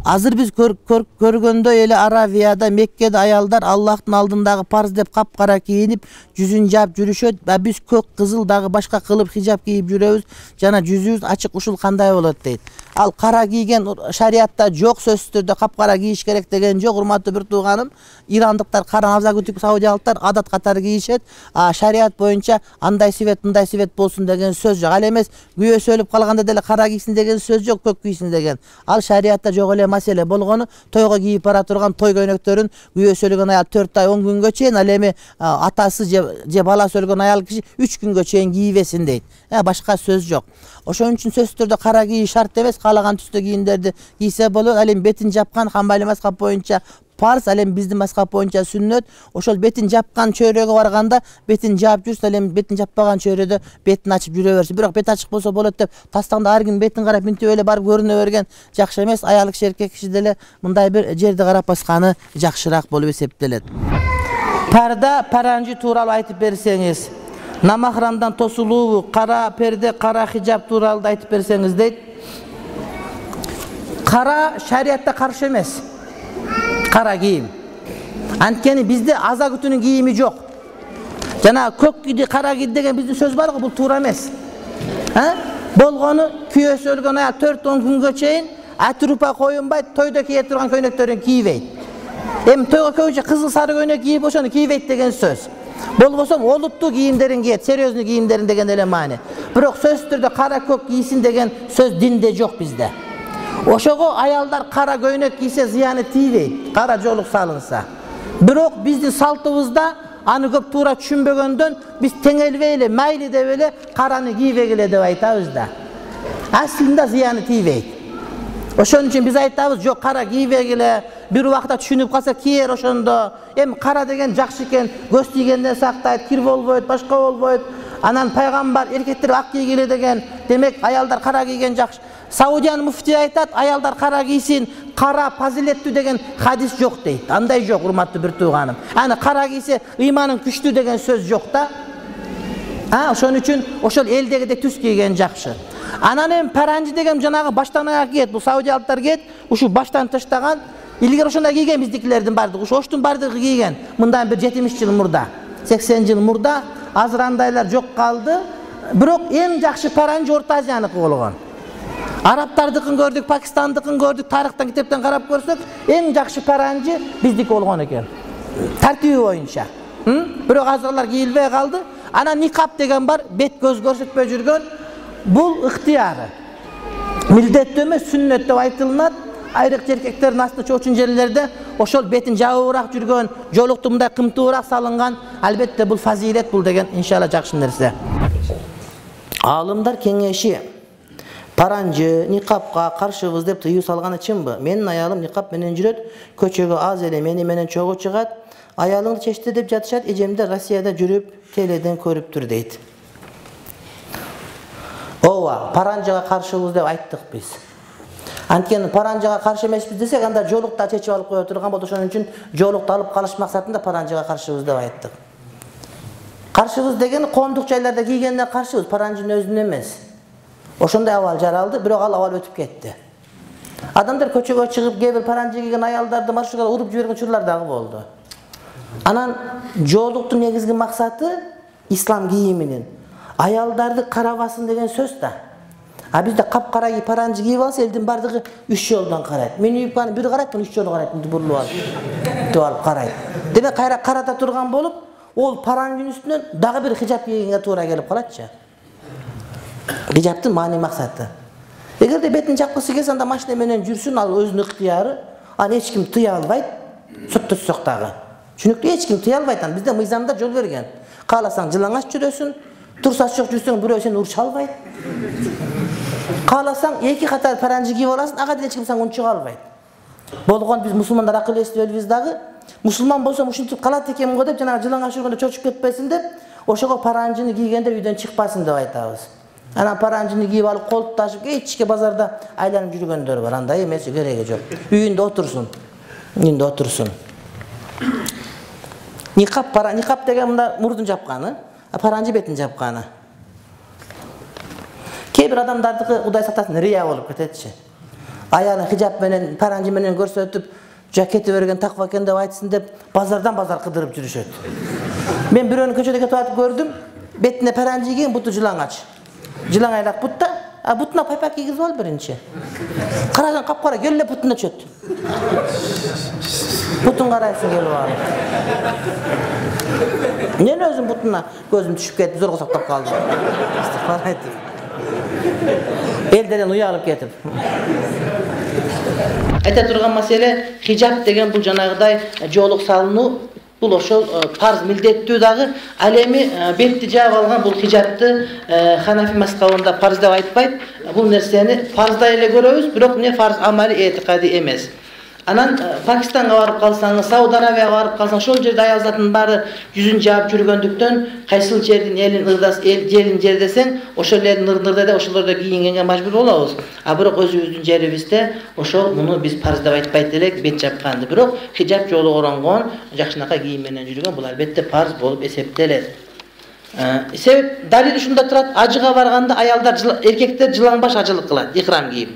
Азыр биз көргөндө эле Аравияда, Меккеде аялдар Аллахтын алдындагы парз деп капкара кийинип, жүзүн жаап жүрүшөт. Биз көк, кызыл дагы башка кылып хижап кийип жүрөбүз. Жана жүзүбүз ачык, ушул кандай болот дейт. Ал кара кийген шариатта жок, сөзсүз түрдө капкара кийиш керек деген жок. Урматтуу бир тууганым, ирандыктар, кара навза күтүп саудиялыктар адат катары кийишет. Шариат боюнча андай свет, мындай свет болсун деген сөз жок. Ал эмес күйөөсү өлүп калганда деле кара кийсин деген сөз жок, көк кийсин деген. Ал шариатта жок эле маселе болгону, тойго кийип бара турган той көйнөктөрүн күйөөсү өлгөн аял 4 ай 10 күнгө чейин, ал эми атасы же баласы өлгөн аял киши 3 күнгө чейин кийбесин дейт. Башка сөз жок. Ошон үчүн сөзсүз түрдө кара кийиш шарт эмес, каалаган түстө кийимдерди кийсе болот. Ал эми бетин жапкан Хамбали мазхаб боюнча парз, ал эми биздин мазхаб боюнча сүннөт. Ошол бетин жапкан чөйрөгө барганда бетин жаап жүрсүн, ал эми бетин жаппаган чөйрөдө бетин ачып жүрө берсин. Бирок бет ачык болсо болот деп тастаңда ар ким бетин карап мынтип эле барып көрүнө берген жакшы эмес. Аял киши, эркек киши деле мындай бир жерди карап басканы жакшыраак болуп эсептелет. Парда, паранжы тууралуу айтып берсеңиз. Намахрамдан тосулуу, кара перде, кара хижап тууралуу айтып берсеңиз дейт. Кара шариатта каршы эмес. Кара кийим. Анткени бизде аза күтүүнүн кийими жок. Жана көк кийди, кара кийди деген биздин сөз бар го, бул туура эмес. Болгону күйөөсү өлгөн аял 4-10 күнгө чейин атрупа коюнбайт, тойдо кие турган көйнөктөрүн кийбейт. Эми тойго көбүнчө кызыл сары көйнөк кийип ошону кийбейт деген сөз. Болбосо олуттуу кийимдерин кийет, серьезный кийимдерин деген эле маани. Бирок сөзсүз түрдө кара көк кийсин деген сөз динде жок бизде. Ошого аялдар кара көйнөк кийсе зыяны тийбейт, кара жолук салынса. Бирок биздин салтыбызда аны көп туура түшүнбөгөндөн биз теңелбей эле, майли деп эле караны кийбегиле деп айтабыз да. Аслында зыяны тийбейт. Ошон үчүн биз айтабыз, жок, кара кийбегиле, бир убакта түшүнүп калса кийер ошондо. Эми кара деген жакшы экен, көз тийгенден сактайт, кир болбойт, башка болбойт. Анан пайгамбар эркектер ак кийгиле деген, демек аялдар кара кийген жакшы. Саудиянын муфтии айтат, аялдар кара кийсин, кара фазилеттүү деген хадис жок дейт. Андай жок, урматтуу бир тууганым. Аны кара кийсе ыйманын күчтүү деген сөз жок да. Ошон үчүн ошол элдегидей түс кийген жакшы. Анан эми паранжы деген жанагы баштан аяк кийет, бул саудиялыктар кийет, ушу баштан таштаган. Илгери ошондой кийген биздикилердин бардыгы, оштун бардыгы кийген. Мындан бир 70 жыл мурда, 80 жыл мурда, азыр андайлар жок калды. Бирок эң жакшы паранжы Орто Азияныкы болгон. Арабтардыкын көрдүк, Пакистандыкын көрдүк, тарыхтан, китептен карап көрсөк, эң жакшы паранжы биздики болгон экен. Тартиби боюнча. Бирок азыр алар кийилбей калды. Анан никап деген бар, бет көз көрсөтпөй жүргөн. Бул ыктыяры. Милдеттүү эмес, сүннөт деп айтылат. Айрыкча эркектердин астына чоочун жерлерде ошол бетин жабыбыраак жүргөн, жолукту мындай кымтуураак салынган. Албетте бул фазилет, бул деген иншалла жакшы нерсе. Аалымдар кеңеши паранжы, никапка каршыбыз деп тыюу салганы чынбы? Менин аялым никап менен жүрөт, көчөгө аз эле мени менен чогуу чыгат. Аялыңды чечти деп жатышат, эжемде Россияда жүрүп, теледен көрүптүр дейт. Ооба, паранжыга каршыбыз деп айттык биз. Анткени паранжыга каршы эмеспиз десек, анда жолукта чечип алып кое турган болот. Ошон үчүн жолукту алып калыш максатында паранжыга каршыбыз деп айттык. Каршыбыз деген коомдук жайларда кийгенден каршыбыз, паранжынын өзүнө эмес. Ошондой абал жаралды, бирок ал абал өтүп кетти. Адамдар көчөгө чыгып, кээ бир паранжы кийген аялдарды маршрутка уруп жиберген учурлар дагы болду. Анан жолуктун негизги максаты ислам кийиминин аялдарды карабасын деген сөз да. Бизде капкара паранжы кийип алса, элдин бардыгы 3 жолдон карайт. Мен юбканы бир карайт, 3 жолдон карайт, бурулуп алып карайт. Демек кайра карата турган болуп, ол паранжынын үстүнөн дагы бир хижап кийгенге туура келип калатчы. Хижаптын маани максаты. Эгерде бетин жапкысы келсе, анда машина менен жүрсүн, ал өзүнүн ыктыяры. Аны эч ким тыя албайт, соттосок дагы. Чүнүктүү, эч ким тыя албайт. Бизде мыйзамда жол берген. Кааласаң жылаңач жүрөсүн, турсаш жок жүрсөң бирөө сени урча албайт. Кааласаң эки катар паранжы кийип аласың, ага деле эч ким сага унчуга албайт. Болгон биз мусулмандар акыл эстебейбиз дагы. Мусулман болсом ушинтип калат экенмин го деп, жанагы жылаңач жүргөндө чочуп кетпесин деп, ошого паранжыны кийгенде үйдөн чыкпасын деп айтабыз. Анан паранжыны кийип алып, колду ташып, кечке базарда айланып жүргөндөр бар. Андай эмес, кереги жок. Үйүндө отурсун. Никап деген мында мурдун жапканы, паранжы бетин жапканы. Кээ бир адамдардыкы Кудай сактасын рия болуп кететчи. ayağını hijab menen, paranjy menen görsötüp, jaketi bergen takıp eken dep aytsın dep bazardan bazar kıdırıp жүрүшөt. Men biröөнү köçödө ketip atıp gördüm. Betine paranjy kiyген, butu жылаңач. Жылаң айлак butta, butuna paypak kiygizip al birinchi. Karadan kapkara gelle butuna çöt. Butun karaysın gelip al. Nene özüm butuna gözüm düşüp ketip zorga saktap kaldım. İstiğfar ettim. Elden uyalıp ketip. Ayta turgan masele hijab degen bu janagıday jooluk salınуу. Бұл ошол парз милдеттүү дагы ал эми бетти жаап алган бул хижабты Ханафи мазхабында парз деп айтпайт. Бул нерсени парздай эле көрөбүз, бирок эмне фарз амали этикади эмес. Анан Пакистанга барып калсаңыз, Сауд Арабияга барып калсаң, ошол жерде аял затын баары жүзүн жаап жүргөндүктөн кайсыл жердин элин ырдас, жерин жер десең, ошол элдин ырдырда ошолордо кийингенге мажбур болобуз. А бирок өзүбүздүн жерибизде ошол муну биз парз деп айтпайт элек, бет жапканды. Бирок хижаб жолу оронгон, жакшынакай кийим менен жүргөн бул албетте парз болуп эсептелет. Себеп далил ушунда турат, ажыга барганда аялдар, эркектер жылаңбаш ажылык кылат, ихрам кийип.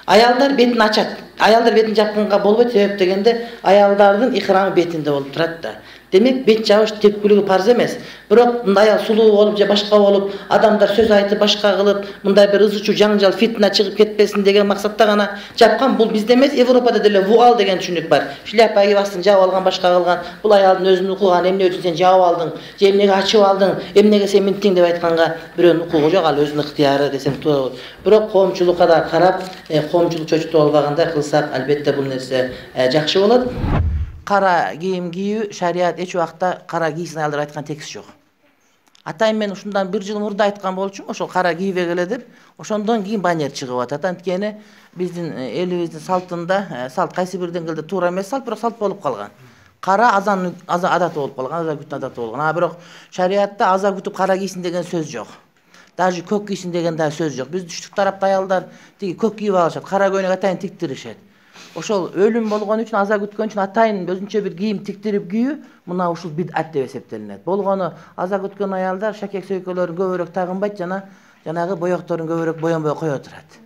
Ayallar betini açat. Ayallar betini жапканга болбойт, себеп дегенде аялдардын ихрамы бетинде болуп турат да. Демек бет жабыш тепкилиги парз эмес. Бирок мындай аял сулуу болуп же башка болуп, адамдар сөз айтып башка кылып, мындай бир ызычуу жаңжал фитна чыгып кетпесин деген максатта гана жапкан. Бул бизде эмес, Европада деле вуал деген түшүнүк бар. Шляпа кийип астын жаап алган, башка кылган. Бул аялдын өзүнүн укуган, эмне үчүн сен жаап алдың, же эмнеге ачып алдың, эмнеге сен минтиң деп айтканга бирөөнүн укугу жок, ал өзүнүн ыктыяры десем туура болот. Бирок коомчулукка да карап, коомчулук чочутуп албагандай кылсак, албетте бул нерсе жакшы болот. Кара кийим кийүү шарият эч убакта кара кийсин аялдар айткан текст жок. Атайым мен ушундан 1 жыл мурда айткан болчумун, ошол кара кийбек эле деп, ошондон кийин баннер чыгып атат. Анткени биздин элибиздин салтында, салт кайсы бир деңгээлде туура эмес салт, бирок салт болуп калган. Кара азан адаты болуп калган, аза күтүн адаты болгон. А бирок шариятта аза күтүп кара кийсин деген сөз жок. Даже көк кийсин деген да сөз жок. Биз түштүк тарапта аялдар тиги көк кийип алышат, кара көйнөк атайын тиктиришет. Ошол өлүм болгон үчүн, аза күткөн үчүн атайын өзүнчө бир кийим тиктирип кийүү, мына ушул бидат деп эсептелинет. Болгону аза күткөн аялдар шакек сөйкөлөрүн көбүрөөк тагынбайт, жанагы боекторун көбүрөөк боенбой кое турат.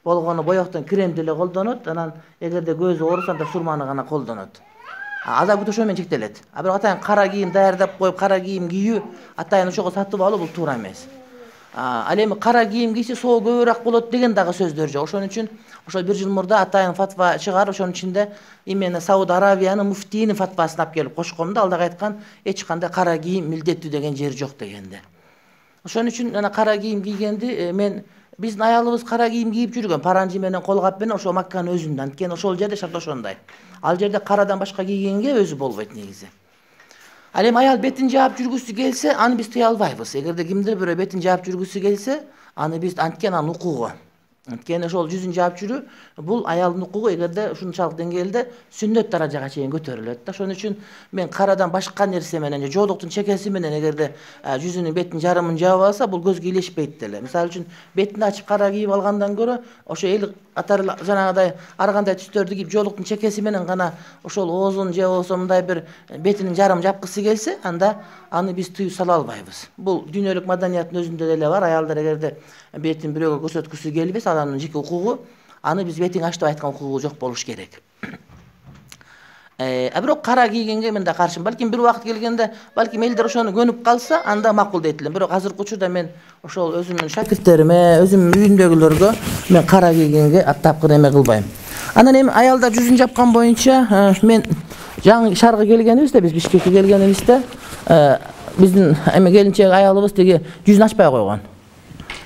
Болгону боектон кремди эле колдонот, анан эгерде көзү ооруса анда сурманы гана колдонот. Аза күтүү ошо менен чектелет. А бирок атайын кара кийим даярдап коюп, кара кийим кийүү, атайын ошого сатып алуу бул туура эмес. Ал эми кара кийим кийсе соо көбүрөөк болот деген дагы сөздөр жок. Ошон үчүн ошол 1 жыл мурда атайын фатва чыгарып, ошонун ичинде именно Сауд Арабиянын муфтийинин фатвасын алып келип кошком да, ал дагы айткан эч кандай кара кийим милдеттүү деген жер жок дегенде. Ошон үчүн ана кара кийим кийгенди мен биздин аялыбыз кара кийим кийип жүргөн, паранжи менен колгап менен ошол Макканын өзүндө. Анткени ошол жерде шарт ошондой. Ал жерде карадан башка кийгенге өзү болбойт негизи. Ал эми аял бетин жаап жүргүсү келсе, аны биз тыя албайбыз. Эгерде кимдир бирөө бетин жаап жүргүсү келсе, аны биз анткени анын укугу. Анткени ошол жүзүн жаап жүрүү бул аялдын укугу, эгерде ушунчалык деңгээлде сүннөт даражага чейин көтөрүлөт да. Ошон үчүн мен карадан башка нерсе менен, жоолуктун чекеси менен эгерде жүзүнүн бетин жарымын жаап алса, бул көзгө илешпейт деле. Мисалы үчүн бетин ачып кара кийип алгандан көрө, ошо эл катары жанагыдай ар кандай түстөрдү кийип жоолуктун чекеси менен гана ошол оозун же болбосо мындай бир бетинин жарым жапкысы келсе, анда аны биз тыюу сала албайбыз. Бул дүйнөлүк маданияттын өзүндө деле бар. Аялдар эгерде бетин бирөөгө көрсөткүсү келбес, анын жеке укугу, аны биз бетиң ач деп айткан укугу жок болуш керек. Бирок кара кийгенге мен да каршымын. Балким бир убакыт келгенде, балким элдер ошону көнүп калса, анда макул дейт элем. Бирок азыркы учурда мен ошол өзүмдүн шакирттериме, өзүмдүн үйүмдөгүлөргө мен кара кийгенге тапкыр эме кылбайм. Анан эми аялдар жүзүн жапкан боюнча мен жаңы шаарга келгенибизде, биз Бишкекке келгенибизде, биздин эме келинчек аялыбыз тиги жүзүн ачпай койгон.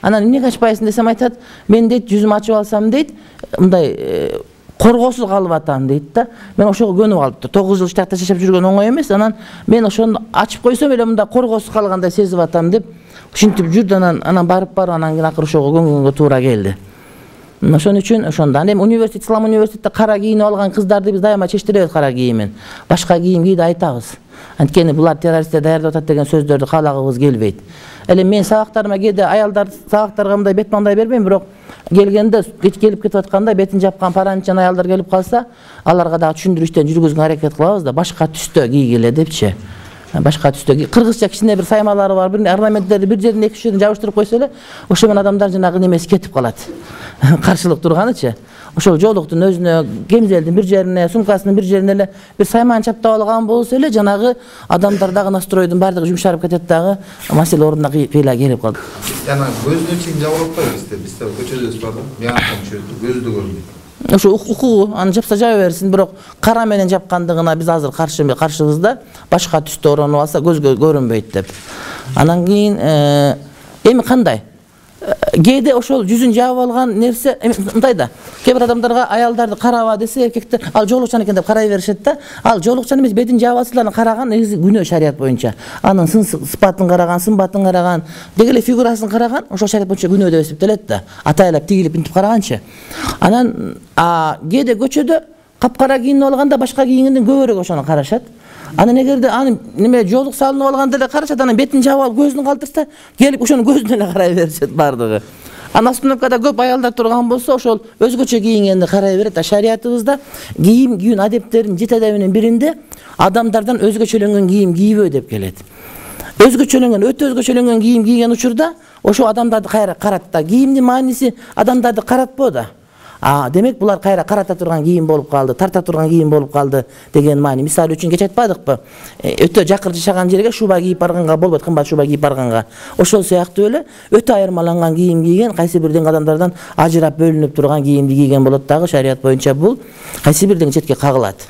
Анан эмнеге ачпайсың десем айтат, мен дейт жүзүм ачып алсам дейт, мындай коргоосуз калып атам дейт да. Мен ошого көнүп калыптыр. 9 жыл штатта жашап жүргөн оңой эмес. Анан мен ошону ачып койсом эле мындай коргоосуз калгандай сезип атам деп ушинтип жүрдү. Анан барып анан кийин акыры ошого көнгөнгө туура келди. Ошон үчүн ошондо. Эми университет, ислам университетте кара кийинип алган кыздарды биз дайыма чечтиребиз кара кийимин. Башка кийим кийди айтабыз. Анткени булар террористтер даярдап атат деген сөздөрдү каалагыбыз келбейт. Эле мен сабактарыма кээде аялдар сабактарга мындай бет маңдай бербейм, бирок келгенде кеч келип кетип атканда бетин жапкан паранчан аялдар келип калса, аларга дагы түшүндүрүштөн жүргүзгөнгө аракет кылабыз да, башка түстө кийгиле депчи. Башка түстө кыргызча кичине бир саймалары бар, бир орнаменттерди бир жерине 2-3 жерин жабыштырып койсо эле, ошо менен адамдар жанагы немеси кетип калат. Каршылык турганычы. Ошол жолуктун өзүнө, кемзелдин бир жерине, сумкасынын бир жерине эле бир сайман чаптап алган болсо эле, жанагы адамдардагы настройдун баардыгы жумшарып кетет дагы, маселе ордуна кыйла келип калды. Жана көздү чейин жабылып атпайбы бизде көчөдөбүз бар да. Мен көздү көрдүм. Ошо укугу, аны жапса жаба берсин, бирок кара менен жапкандыгына биз азыр каршыбыз да, башка түстө оронуп алса көзгө көрүнбөйт деп. Анан кийин эми кандай? Кээде ошол жүзүн жаап алган нерсе мындай да. Кээ бир адамдарга аялдарды караба десе, эркектер ал жоолукчан экен деп карай беришет да. Ал жоолукчан эмес, бетин жаап алсаларын караган негизи күнөө шарият боюнча. Анын сыпатын караган, сымбатын караган, деги эле фигурасын караган, ошол шарият боюнча күнөө деп эсептелет да. Атайлап тигилип интип караганчы. Анан кээде көчөдө капкара кийинип алганда башка кийингенден көбүрөөк ошону карашат. Анан эгерде аны неме жоолук салынып алганда эле карашат, анан бетин жаап алып көзүн калтырса, келип ошонун көзүнө эле карай беришет бардыгы. Анан остановкада көп аялдар турган болсо, ошол өзгөчө кийингенди карай берет. Шариятыбызда кийим кийүүн адептеринин жете адебинин биринде адамдардан өзгөчөлөнгөн кийим кийбөө деп келет. Өзгөчөлөнгөн, өтө өзгөчөлөнгөн кийим кийген учурда ошо адамдарды кайра карат да. Кийимдин мааниси адамдарды каратпоо да. Демек булар кайра карата турган кийим болуп калды, тарта турган кийим болуп калды деген маани. Мисалы үчүн кече айтпадыкпы? Өтө жакыр жашаган жерге шуба кийип барганга болбойт, кымбат шуба кийип барганга. Ошол сыяктуу эле өтө айырмаланган кийим кийген, кайсы бир дең адамдардан ажырап бөлүнүп турган кийимди кийген болот дагы, шарият боюнча бул кайсы бир дең четке кагылат.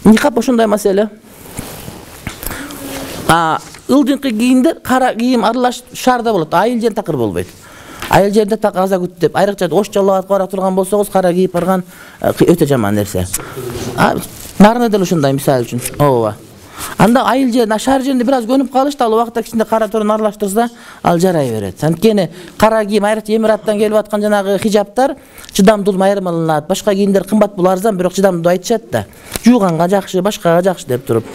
Никап ошондой маселе. Ылдыңкы кийимдер кара кийим аралаш шаарда болот, айыл жерде такыр болбойт. Айыл жерде так аза күт деп, айрыкча ош жалап бара турган болсоңуз, кара кийип барган өтө жаман нерсе. Нарында деле ушундай мисалы үчүн. Ооба. Анда айыл жерде, шаар жеринде бир аз көнүп калышты, ал убакта кичине кара торун аралаштырса, ал жарай берет. Анткени кара кийим айрыкча Эмираттан келип аткан жанагы хижаптар чыдамдуу айырмаланат. Башка кийимдер кымбат, бул арзан, бирок чыдамдуу айтышат да. Жууганга жакшы, башкага жакшы деп туруп.